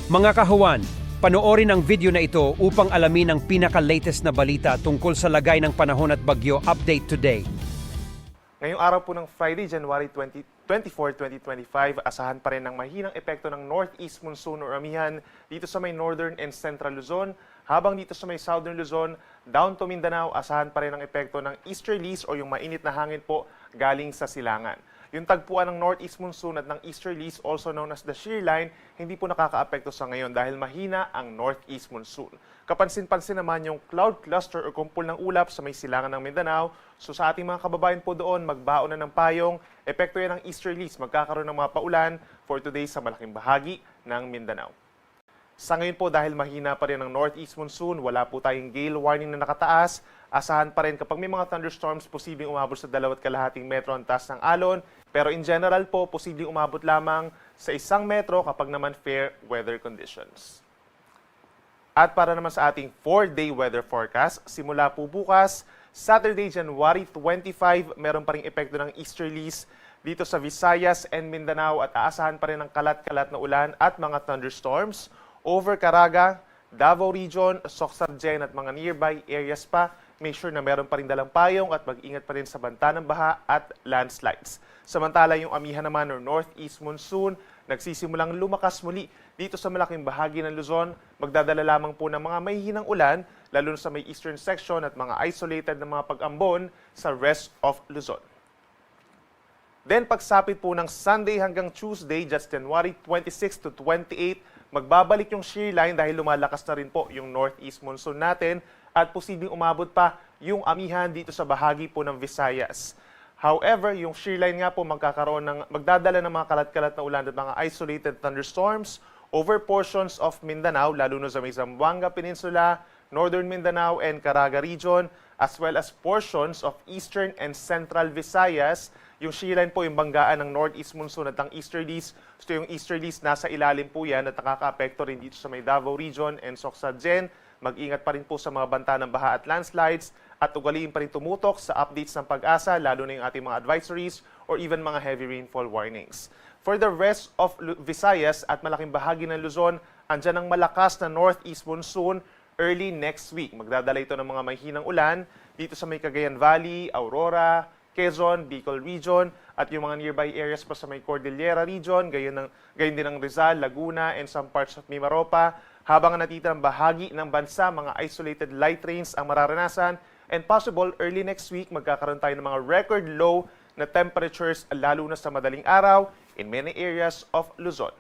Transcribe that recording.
Mga kahuwan, panoorin ang video na ito upang alamin ang pinaka-latest na balita tungkol sa lagay ng panahon at bagyo update today. Ngayong araw po ng Friday, January 24, 2025, asahan pa rin ng mahinang epekto ng northeast monsoon o amihan dito sa may northern and central Luzon, habang dito sa may southern Luzon, down to Mindanao, asahan pa rin ang epekto ng easterlies o yung mainit na hangin po galing sa silangan. Yung tagpuan ng northeast monsoon at ng easterlies, also known as the shear line, hindi po nakakaapekto sa ngayon dahil mahina ang northeast monsoon. Kapansin-pansin naman yung cloud cluster o kumpul ng ulap sa may silangan ng Mindanao. So sa ating mga kababayan po doon, magbaon na ng payong. Epekto yan ng easterlies, magkakaroon ng mga paulan for today sa malaking bahagi ng Mindanao. Sa ngayon po, dahil mahina pa rin ang northeast monsoon, wala po tayong gale warning na nakataas. Asahan pa rin kapag may mga thunderstorms, posibleng umabot sa 2.5 metro ang taas ng alon. Pero in general po, posibleng umabot lamang sa 1 metro kapag naman fair weather conditions. At para naman sa ating 4-day weather forecast, simula po bukas, Saturday, January 25, meron pa ring epekto ng easterlies dito sa Visayas and Mindanao at aasahan pa rin ng kalat-kalat na ulan at mga thunderstorms over Caraga, Davao Region, Soc-Sargen at mga nearby areas pa. Make sure na meron pa rin dalang payong at mag-ingat pa rin sa banta ng baha at landslides. Samantala yung amihan naman or northeast monsoon, nagsisimulang lumakas muli dito sa malaking bahagi ng Luzon. Magdadala lamang po ng mga mahihinang ulan, lalo na sa may eastern section at mga isolated na mga pag-ambon sa rest of Luzon. Then pagsapit po ng Sunday hanggang Tuesday, just January 26 to 28, magbabalik yung shear line dahil lumalakas na rin po yung northeast monsoon natin at posibleng umabot pa yung amihan dito sa bahagi po ng Visayas. However, yung shear line nga po magdadala ng mga kalat-kalat na ulan at mga isolated thunderstorms over portions of Mindanao, lalo na sa may Zamboanga Peninsula, Northern Mindanao and Caraga region, as well as portions of Eastern and Central Visayas. Yung shear line po yung banggaan ng northeast monsoon at ang easterlies. So yung easterlies nasa ilalim po yan at nakaka-apekto rin dito sa may Davao region and Soc-Sargen. Mag-ingat pa rin po sa mga banta ng baha at landslides at ugaliin pa rin tumutok sa updates ng pag-asa, lalo na yung ating mga advisories or even mga heavy rainfall warnings. For the rest of Visayas at malaking bahagi ng Luzon, andyan ang malakas na northeast monsoon early next week. Magdadala ito ng mga mahinang ulan dito sa may Cagayan Valley, Aurora, Quezon, Bicol Region, at yung mga nearby areas pa sa may Cordillera Region, gayon din ng Rizal, Laguna, and some parts of Mimaropa. Habang natitirang bahagi ng bansa, mga isolated light rains ang mararanasan, and possible early next week, magkakaroon tayo ng mga record low na temperatures, lalo na sa madaling araw in many areas of Luzon.